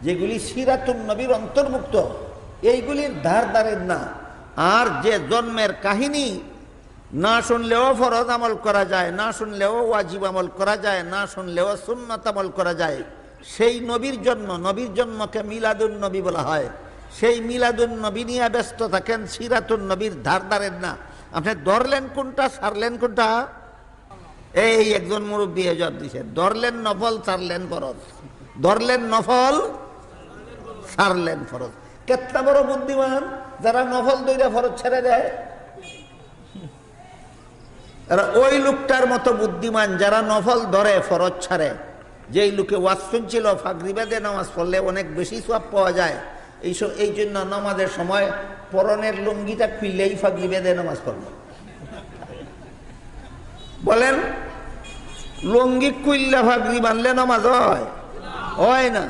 যেগুলি সিরাতুন নবীর অন্তর্ভুক্ত, এইগুলির ধার ধারের না। আর যে জন্মের কাহিনী না শুনলেও ফরজ আমল করা যায়, না শুনলেও ওয়াজিব আমল করা যায়, না শুনলেও সুন্নাত আমল করা যায়, সেই নবীর জন্ম, নবীর জন্মকে মিলাদুন নবী বলা হয়। সেই মিলাদুন নবী নিয়ে ব্যস্ত থাকেন, সিরাতুন নবীর ধার ধারের না। আপনি ধরলেন কোনটা, ছাড়লেন কোনটা? এই একজন মুরব্বী জবাব দিছে, ধরলেন নফল, ছাড়লেন ফরজ। ধরলেন নফল, ছাড়লেন ফরজ। কেতটা বড় বুদ্ধিমান যারা নফল দইরা ফরজ ছেড়ে দেয়। এরা ওই লোকটার মতো বুদ্ধিমান যারা নফল ধরে ফরজ ছাড়ে। যেই লোকে ওয়াজ শুনছিল ফাগরি বেদে নামাজ পড়লে অনেক বেশি সওয়াব পাওয়া যায়, এই জন্য নামাজের সময় পরনের লুঙ্গিটা খুললেই ফাগরি বেদে নামাজ পড়ল। বলেন, লুঙ্গি খুললে ফাগরি বানলে নামাজ হয় না।